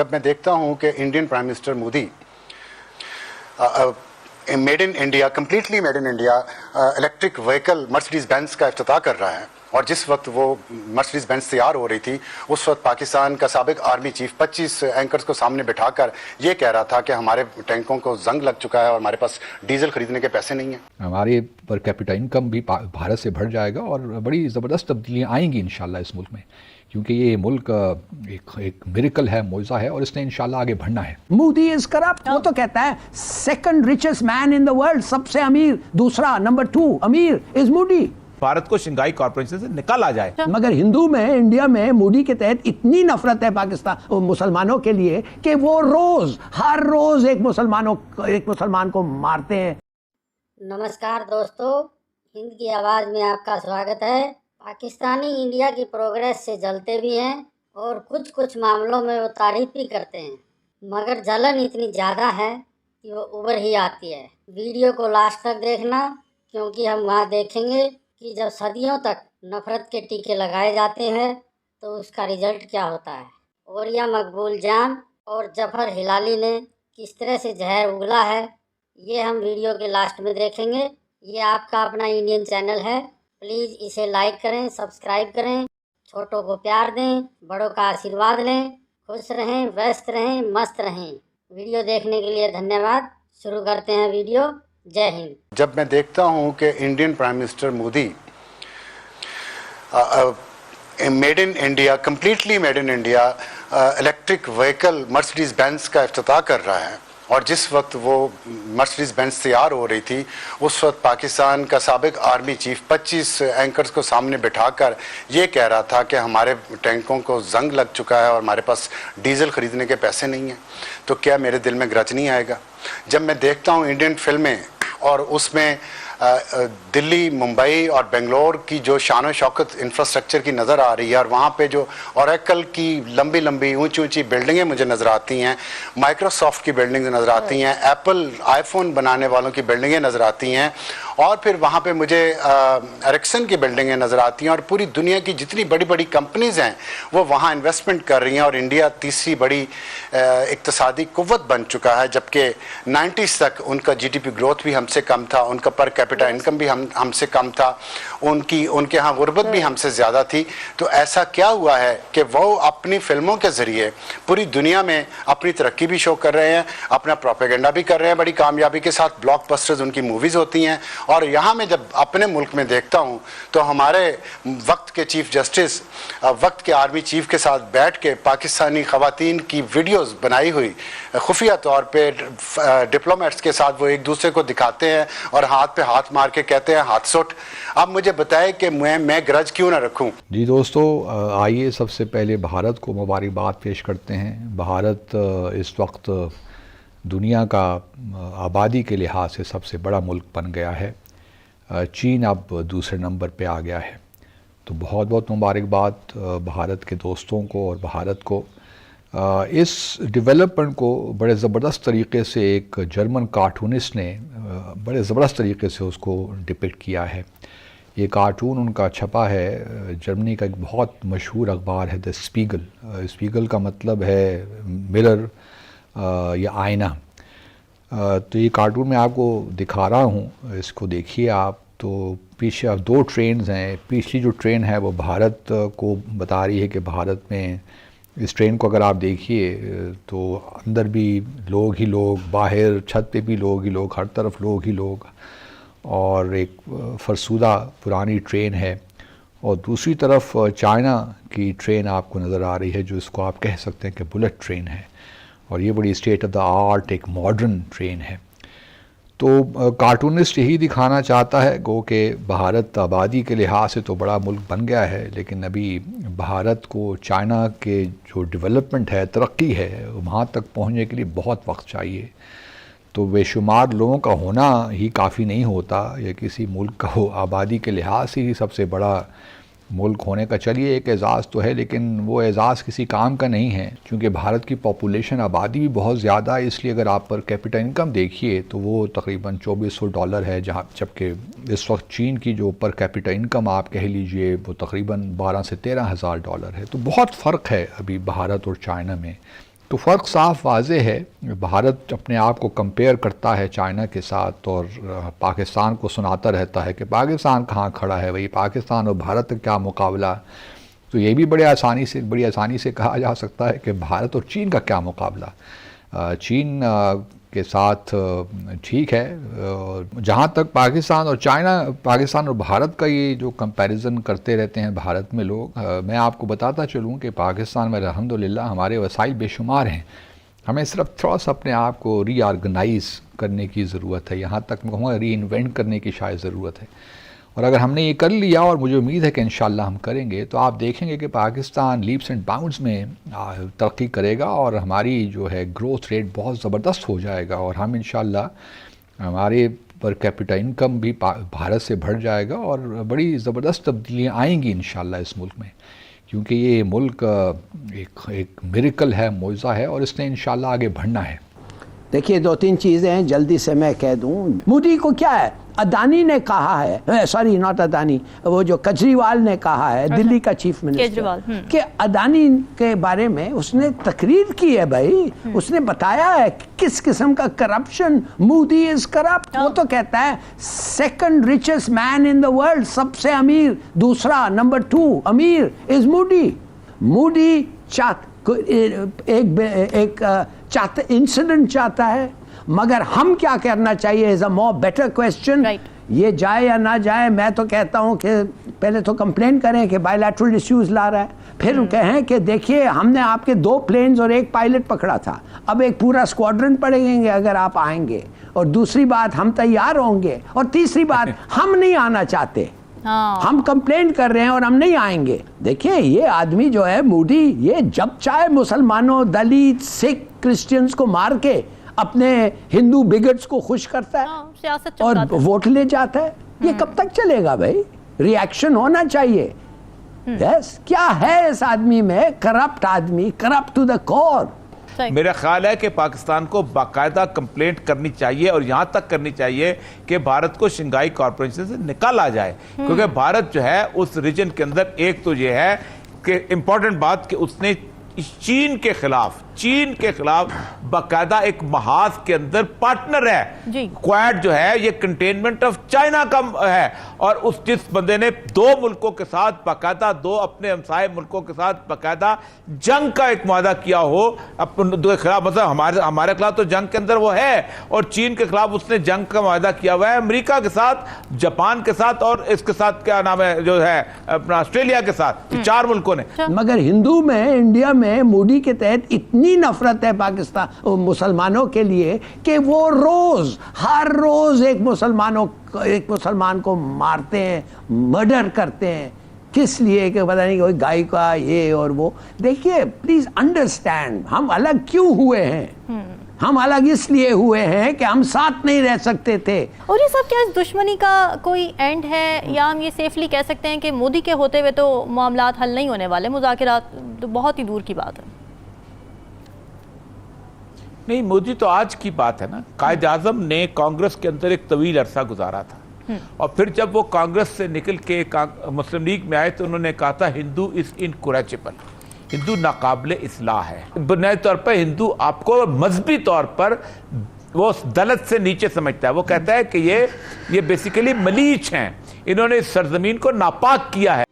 जब मैं देखता हूं कि Indian prime minister Modi made in India, completely made in India electric vehicle Mercedes Benz का इफ्तिताह कर रहा है, और जिस वक्त वो मर्सिडीज बेंज तैयार हो रही थी उस वक्त पाकिस्तान का साबिक आर्मी चीफ 25 एंकर्स को सामने बिठाकर ये कह रहा था कि हमारे टैंकों को जंग लग चुका है और हमारे पास डीजल खरीदने के पैसे नहीं हैं। हमारे पर कैपिटा इनकम भी भारत से बढ़ जाएगा और बड़ी ज़बरदस्त तब्दीलियाँ आएंगी इंशाल्लाह इस मुल्क में, क्योंकि ये मुल्क एक मिरेकल है, मौज़ा है, और इसने इंशाल्लाह आगे बढ़ना है। Modi is corrupt. वो तो कहता है second richest man in the world, सबसे अमीर, दूसरा नंबर 2 अमीर इज मोदी। भारत को शंघाई कॉर्पोरेशन से निकाला जाए। मगर हिंदू में, इंडिया में मोदी के तहत इतनी नफरत है पाकिस्तान मुसलमानों के लिए कि वो हर रोज एक मुसलमान को मारते हैं। नमस्कार दोस्तों, हिंद की आवाज़ में आपका स्वागत है। पाकिस्तानी इंडिया की प्रोग्रेस से जलते भी हैं और कुछ मामलों में वो तारीफ भी करते हैं, मगर जलन इतनी ज़्यादा है कि वो उभर ही आती है। वीडियो को लास्ट तक देखना, क्योंकि हम वहाँ देखेंगे कि जब सदियों तक नफ़रत के टीके लगाए जाते हैं तो उसका रिजल्ट क्या होता है। औरिया मकबूल जान और जफर हिलाली ने किस तरह से जहर उगला है, ये हम वीडियो के लास्ट में देखेंगे। ये आपका अपना इंडियन चैनल है, प्लीज़ इसे लाइक करें, सब्सक्राइब करें, छोटों को प्यार दें, बड़ों का आशीर्वाद लें। खुश रहें, व्यस्त रहें, मस्त रहें। वीडियो देखने के लिए धन्यवाद। शुरू करते हैं वीडियो। जय हिंद। जब मैं देखता हूं कि Indian prime minister Modi made in India, completely made in India electric vehicle Mercedes Benz का इफ्तिताह कर रहा है, और जिस वक्त वो मर्सिडीज बेंज तैयार हो रही थी उस वक्त पाकिस्तान का साबिक आर्मी चीफ 25 एंकर्स को सामने बिठाकर ये कह रहा था कि हमारे टैंकों को जंग लग चुका है और हमारे पास डीजल खरीदने के पैसे नहीं हैं। तो क्या मेरे दिल में ग्रज नहीं आएगा? जब मैं देखता हूँ इंडियन फिल्में और उसमें दिल्ली, मुंबई और बेंगलोर की जो शान शौकत इंफ्रास्ट्रक्चर की नज़र आ रही है, और वहाँ पे जो ओरेकल की लंबी लंबी ऊंची ऊंची बिल्डिंगें मुझे नज़र आती हैं, माइक्रोसॉफ्ट की बिल्डिंग नज़र आती हैं, एप्पल आईफोन बनाने वालों की बिल्डिंगें नज़र आती हैं, और फिर वहाँ पे मुझे एरिक्सन की बिल्डिंगें नज़र आती हैं, और पूरी दुनिया की जितनी बड़ी बड़ी कंपनीज़ हैं वो वहाँ इन्वेस्टमेंट कर रही हैं, और इंडिया तीसरी बड़ी इक्तसादी कुव्वत बन चुका है, जबकि 90s तक उनका GDP ग्रोथ भी हमसे कम था, उनका पर कैपिटा इनकम भी हमसे कम था, उनके यहाँ गुर्बत भी हमसे ज़्यादा थी। तो ऐसा क्या हुआ है कि वो अपनी फिल्मों के ज़रिए पूरी दुनिया में अपनी तरक्की भी शो कर रहे हैं, अपना प्रोपेगेंडा भी कर रहे हैं बड़ी कामयाबी के साथ, ब्लॉकबस्टर्स उनकी मूवीज़ होती हैं। और यहाँ मैं जब अपने मुल्क में देखता हूँ तो हमारे वक्त के चीफ जस्टिस वक्त के आर्मी चीफ के साथ बैठ के पाकिस्तानी ख़वातीन की वीडियोज़ बनाई हुई खुफिया तौर पर डिप्लोमेट्स के साथ वो एक दूसरे को दिखाते हैं और हाथ पे हाथ मार के कहते हैं हाथ सुट। अब मुझे बताएं कि मैं ग्रज क्यों ना रखूं। जी दोस्तों, आइए सबसे पहले भारत को मुबारकबाद पेश करते हैं। भारत इस वक्त दुनिया का आबादी के लिहाज से सबसे बड़ा मुल्क बन गया है। चीन अब दूसरे नंबर पे आ गया है। तो बहुत बहुत मुबारकबाद भारत के दोस्तों को और भारत को। इस डेवलपमेंट को बड़े ज़बरदस्त तरीके से एक जर्मन कार्टूनिस्ट ने बड़े ज़बरदस्त तरीके से उसको डिपिक्ट किया है। ये कार्टून उनका छपा है, जर्मनी का एक बहुत मशहूर अखबार है द स्पीगल। स्पीगल का मतलब है मिरर या आईना। तो ये कार्टून मैं आपको दिखा रहा हूँ, इसको देखिए आप। तो पीछे अब 2 ट्रेन्स हैं। पिछली जो ट्रेन है वो भारत को बता रही है कि भारत में इस ट्रेन को अगर आप देखिए तो अंदर भी लोग ही लोग, बाहर छत पे भी लोग ही लोग, हर तरफ लोग ही लोग, और एक फरसुदा पुरानी ट्रेन है। और दूसरी तरफ चाइना की ट्रेन आपको नज़र आ रही है, जो इसको आप कह सकते हैं कि बुलेट ट्रेन है, और ये बड़ी स्टेट ऑफ द आर्ट एक मॉडर्न ट्रेन है। तो कार्टूनिस्ट यही दिखाना चाहता है गो कि भारत आबादी के लिहाज से तो बड़ा मुल्क बन गया है, लेकिन अभी भारत को चाइना के जो डेवलपमेंट है, तरक्की है, वहाँ तक पहुँचने के लिए बहुत वक्त चाहिए। तो बेशुमार लोगों का होना ही काफ़ी नहीं होता, या किसी मुल्क का हो आबादी के लिहाज से ही सबसे बड़ा मुल्क होने का चलिए एक एज़ाज़ तो है, लेकिन वो एज़ाज़ किसी काम का नहीं है, क्योंकि भारत की पॉपुलेशन आबादी भी बहुत ज़्यादा है। इसलिए अगर आप पर कैपिटा इनकम देखिए तो वो तकरीबन $2400 है, जहाँ जबकि इस वक्त चीन की जो पर कैपिटा इनकम आप कह लीजिए वो तकरीबन $12,000 से $13,000 है। तो बहुत फ़र्क है अभी भारत और चाइना में तो फ़र्क साफ वाज़े है। भारत अपने आप को कंपेयर करता है चाइना के साथ और पाकिस्तान को सुनाता रहता है कि पाकिस्तान कहाँ खड़ा है, भाई पाकिस्तान और भारत का क्या मुकाबला। तो ये भी बड़ी आसानी से कहा जा सकता है कि भारत और चीन का क्या मुकाबला। चीन के साथ ठीक है। जहाँ तक पाकिस्तान और भारत का ये जो कंपैरिजन करते रहते हैं भारत में लोग, मैं आपको बताता चलूँ कि पाकिस्तान में अल्हम्दुलिल्लाह हमारे वसाइल बेशुमार हैं। हमें सिर्फ थोड़ा सा अपने आप को रीऑर्गेनाइज करने की ज़रूरत है, यहाँ तक मैं कहूँगा री इन्वेंट करने की शायद ज़रूरत है। और अगर हमने ये कर लिया, और मुझे उम्मीद है कि इंशाल्लाह हम करेंगे, तो आप देखेंगे कि पाकिस्तान लीप्स एंड बाउंड्स में तरक्की करेगा और हमारी जो है ग्रोथ रेट बहुत ज़बरदस्त हो जाएगा और हम इंशाल्लाह हमारे पर कैपिटा इनकम भी भारत से बढ़ जाएगा और बड़ी ज़बरदस्त तब्दीलियाँ आएंगी इंशाल्लाह इस मुल्क में, क्योंकि ये मुल्क एक मिरेकल है, मौज़ा है और इसने इंशाल्लाह आगे बढ़ना है। देखिए, 2-3 चीज़ें हैं, जल्दी से मैं कह दूं। मोदी को क्या है, अदानी ने कहा है, सॉरी नॉट अदानी, वो जो केजरीवाल ने कहा है, दिल्ली का चीफ मिनिस्टर, कि अदानी के बारे में उसने तकरीर की है भाई। उसने बताया है किस किस्म का करप्शन, मोदी इज करप्ट। वो तो कहता है second richest man in the world, सबसे अमीर, दूसरा नंबर 2 अमीर इज मोदी। मोदी एक इंसिडेंट चाहता है, मगर हम क्या करना चाहिए is a more better question. ये जाए या ना जाए, मैं तो कहता हूं कि पहले तो कंप्लेन करें कि बायलैटरल इश्यूज ला रहा है, फिर कहें कि देखिए हमने आपके 2 प्लेन्स और 1 पायलट पकड़ा था, अब एक पूरा स्क्वाड्रन पड़ेंगे अगर आप आएंगे, और दूसरी बात हम तैयार होंगे, और तीसरी बात हम नहीं आना चाहते। हम कंप्लेन कर रहे हैं और हम नहीं आएंगे। देखिए, ये आदमी जो है मोदी, ये जब चाहे मुसलमानों, दलित, सिख, क्रिश्चियंस को मार के अपने हिंदू बिगट्स को खुश करता है और वोट ले जाता है। ये कब तक चलेगा भाई? रिएक्शन होना चाहिए। यस, क्या है इस आदमी में? करप्ट आदमी, करप्ट टू द कोर। मेरा ख्याल है कि पाकिस्तान को बाकायदा कंप्लेंट करनी चाहिए और यहाँ तक करनी चाहिए कि भारत को शंघाई कॉरपोरेशन से निकाला जाए, क्योंकि भारत जो है उस रीजन के अंदर, एक तो ये है कि इंपॉर्टेंट बात कि उसने चीन के खिलाफ बाकायदा एक महाज के अंदर पार्टनर है। क्वाड जो है ये कंटेनमेंट ऑफ चाइना का है, और उस जिस बंदे ने 2 मुल्कों के साथ बाकायदा, 2 अपने हमसाये मुल्कों के साथ बाकायदा जंग का एक वादा किया हो अपने खिलाफ, मतलब हमारे खिलाफ तो जंग के अंदर वो है, और चीन के खिलाफ उसने जंग का वादा किया हुआ है, अमेरिका के साथ, जापान के साथ, और इसके साथ क्या नाम है जो है अपना ऑस्ट्रेलिया के साथ, 4 मुल्कों ने। मगर हिंदू में, इंडिया में मोदी के तहत इतनी नफरत है पाकिस्तान मुसलमानों के लिए कि वो हर रोज एक मुसलमान को मारते हैं, मर्डर करते हैं। किस लिए? कि पता नहीं कोई गाय का ये और वो। देखिए, प्लीज अंडरस्टैंड, हम अलग क्यों हुए हैं? हम अलग इसलिए हुए हैं कि हम साथ नहीं रह सकते थे। और ये सब क्या इस दुश्मनी का कोई एंड है, या हम ये सेफली कह सकते हैं कि मोदी के होते हुए तो मामलात हल नहीं होने वाले, मुज़ाकरात तो बहुत ही दूर की बात है? नहीं, मोदी तो आज की बात है ना। कायद आज़म ने कांग्रेस के अंदर एक तवील अरसा गुजारा था, और फिर जब वो कांग्रेस से निकल के मुस्लिम लीग में आए तो उन्होंने कहा था हिंदू इज इनकुरेजेबल, हिंदू नाकाबिले इस्लाह है। बुनियादी तौर पर हिंदू आपको मजहबी तौर पर वो दलित से नीचे समझता है। वो कहता है कि ये बेसिकली मलीच हैं, इन्होंने इस सरजमीन को नापाक किया है।